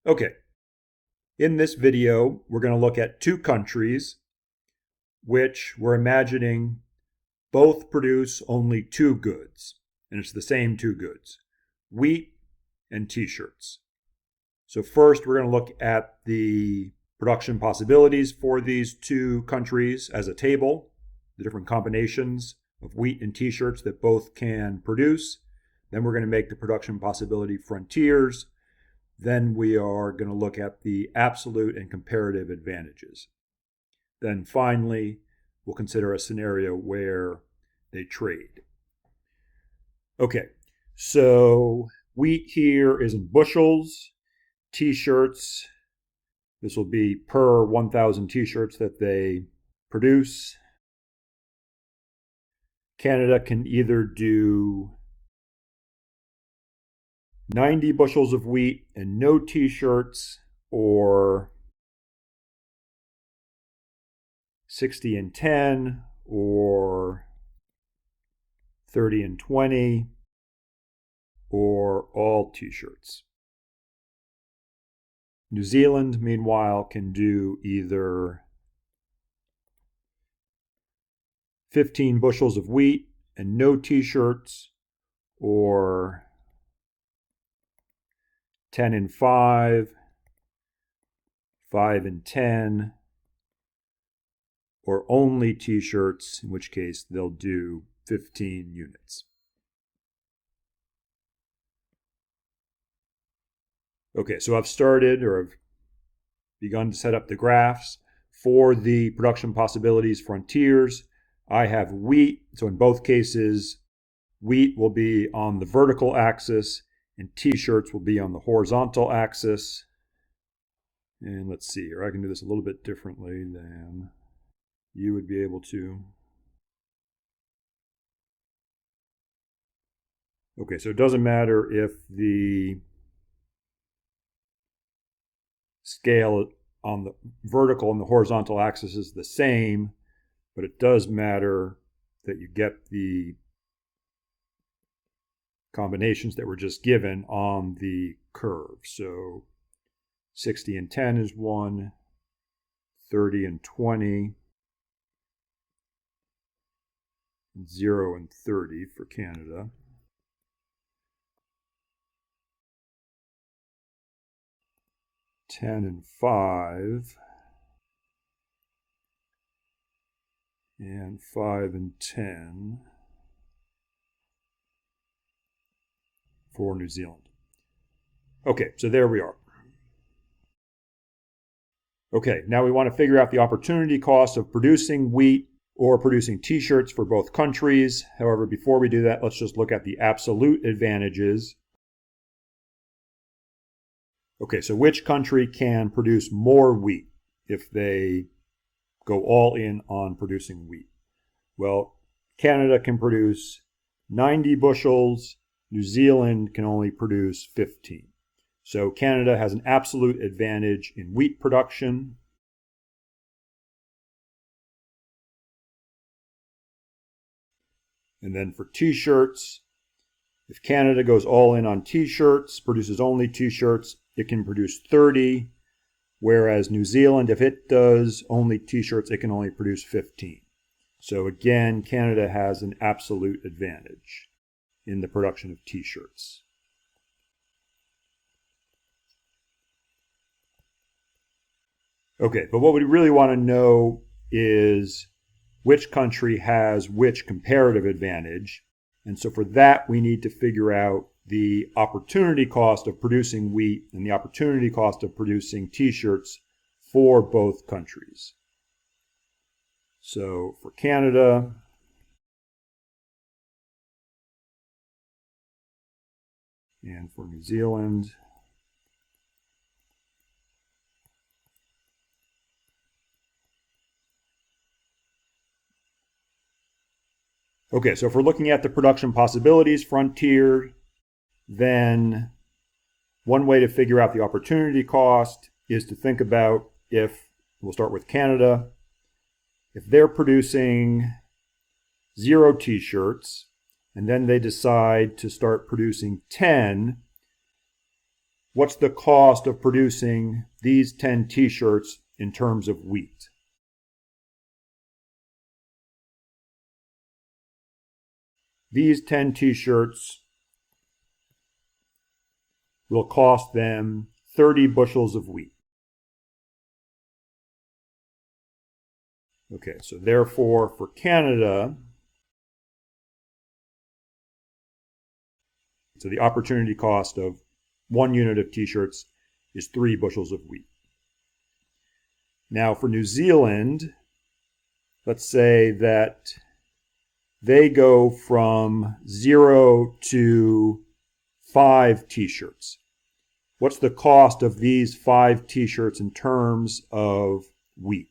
Okay, in this video, we're going to look at two countries which we're imagining both produce only two goods, and it's the same two goods, wheat and t-shirts. So first, we're going to look at the production possibilities for these two countries as a table, the different combinations of wheat and t-shirts that both can produce. Then we're going to make the production possibility frontiers. Then we are going to look at the absolute and comparative advantages. Then finally, we'll consider a scenario where they trade. Okay, so wheat here is in bushels. T-shirts, this will be per 1,000 t-shirts that they produce. Canada can either do 90 bushels of wheat and no t-shirts, or 60 and 10, or 30 and 20, or all t-shirts. New Zealand, meanwhile, can do either 15 bushels of wheat and no t-shirts, or 10 and 5, 5 and 10, or only t-shirts, in which case they'll do 15 units. Okay, so I've started, or I've begun to set up the graphs for the production possibilities frontiers. I have wheat, so in both cases, wheat will be on the vertical axis and t-shirts will be on the horizontal axis. And let's see here, I can do this a little bit differently than you would be able to. Okay, so it doesn't matter if the scale on the vertical and the horizontal axis is the same, but it does matter that you get the combinations that were just given on the curve. So 60 and 10 is 1, 30 and 20, 0 and 30 for Canada. Ten and 5, and 5 and 10 for New Zealand. Okay, so there we are. Okay, now we want to figure out the opportunity cost of producing wheat or producing t-shirts for both countries. However, before we do that, let's just look at the absolute advantages. Okay, so which country can produce more wheat if they go all in on producing wheat? Well, Canada can produce 90 bushels. New Zealand can only produce 15. So Canada has an absolute advantage in wheat production. And then for t-shirts, if Canada goes all in on t-shirts, produces only t-shirts, it can produce 30, whereas New Zealand, if it does only t-shirts, it can only produce 15. So again, Canada has an absolute advantage in the production of t-shirts. Okay, but what we really want to know is which country has which comparative advantage. And so for that, we need to figure out the opportunity cost of producing wheat and the opportunity cost of producing t-shirts for both countries. So for Canada, and for New Zealand, okay, so if we're looking at the production possibilities frontier, then one way to figure out the opportunity cost is to think about if, we'll start with Canada, if they're producing 0 t-shirts, and then they decide to start producing 10, what's the cost of producing these 10 t-shirts in terms of wheat? These 10 t-shirts will cost them 30 bushels of wheat. Okay, so therefore for Canada, so the opportunity cost of 1 unit of t-shirts is 3 bushels of wheat. Now for New Zealand, let's say that they go from 0 to 5 t-shirts. What's the cost of these 5 t-shirts in terms of wheat?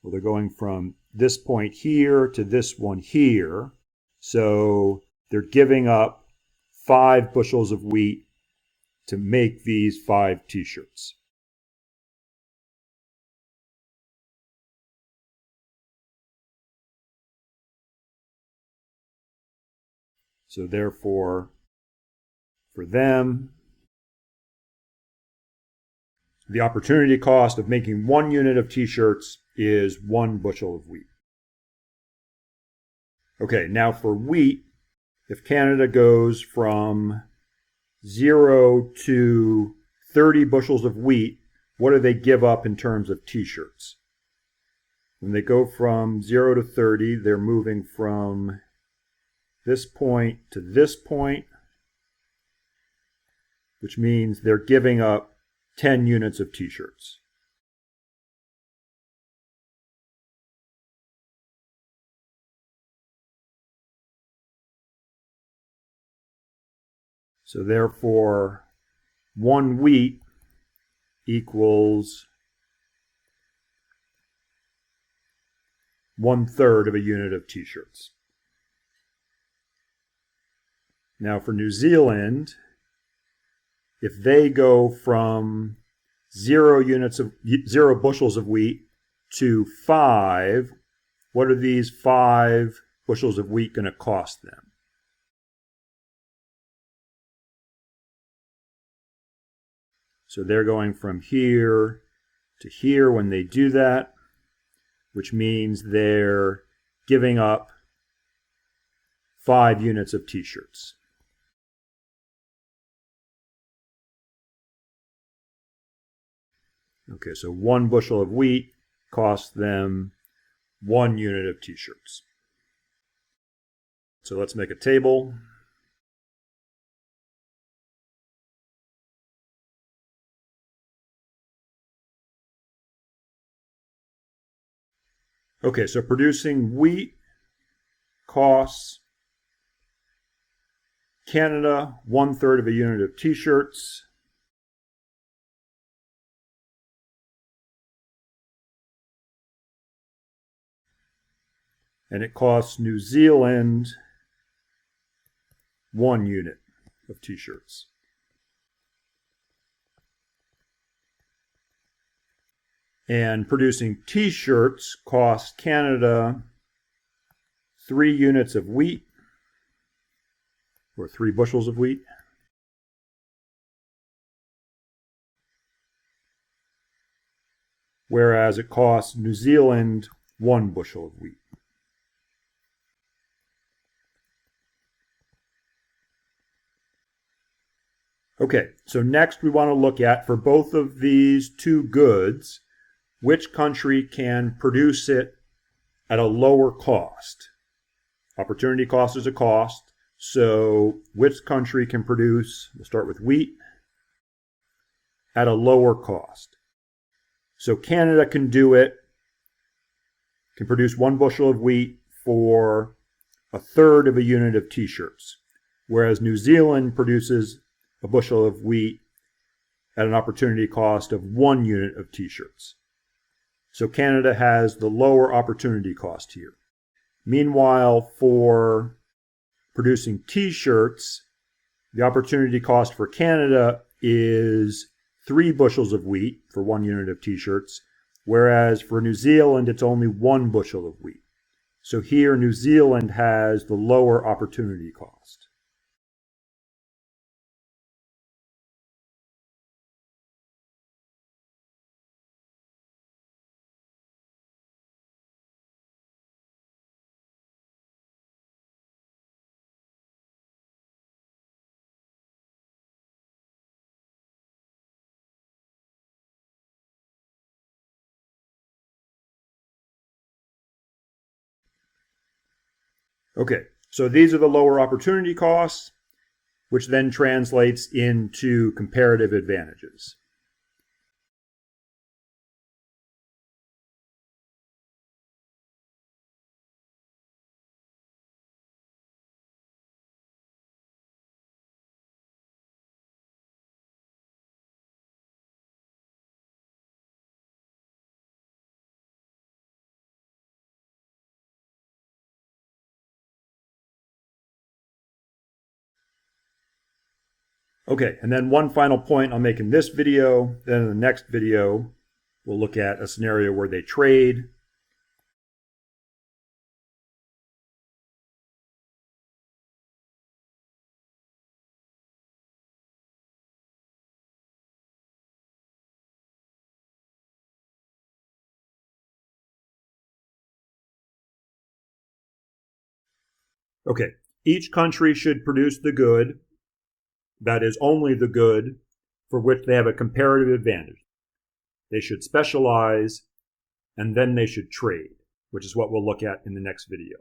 Well, they're going from this point here to this one here. So they're giving up 5 bushels of wheat to make these 5 t-shirts. So therefore, for them, the opportunity cost of making 1 unit of t-shirts is 1 bushel of wheat. Okay, now for wheat, if Canada goes from 0 to 30 bushels of wheat, what do they give up in terms of t-shirts? When they go from 0 to 30, they're moving from this point to this point, which means they're giving up 10 units of t-shirts. So therefore, 1 wheat equals 1/3 of a unit of t-shirts. Now for New Zealand, if they go from 0 bushels of wheat to 5, what are these 5 bushels of wheat going to cost them? So they're going from here to here when they do that, which means they're giving up 5 units of t-shirts. Okay, so 1 bushel of wheat costs them 1 unit of t-shirts. So let's make a table. Okay, so producing wheat costs Canada 1/3 of a unit of t-shirts. And it costs New Zealand 1 unit of t-shirts. And producing t-shirts costs Canada 3 units of wheat, or 3 bushels of wheat. Whereas it costs New Zealand 1 bushel of wheat. Okay, so next we want to look at, for both of these 2 goods, which country can produce it at a lower cost. Opportunity cost is a cost, so which country can produce, we'll start with wheat, at a lower cost. So Canada can do it, can produce 1 bushel of wheat for 1/3 of a unit of t-shirts, whereas New Zealand produces a bushel of wheat at an opportunity cost of 1 unit of t-shirts. So Canada has the lower opportunity cost here. Meanwhile, for producing t-shirts, the opportunity cost for Canada is 3 bushels of wheat for 1 unit of t-shirts, whereas for New Zealand, it's only 1 bushel of wheat. So here, New Zealand has the lower opportunity cost. Okay, so these are the lower opportunity costs, which then translates into comparative advantages. Okay, and then one final point I'll make in this video, then in the next video, we'll look at a scenario where they trade. Okay, each country should produce the good, that is only the good, for which they have a comparative advantage. They should specialize, and then they should trade, which is what we'll look at in the next video.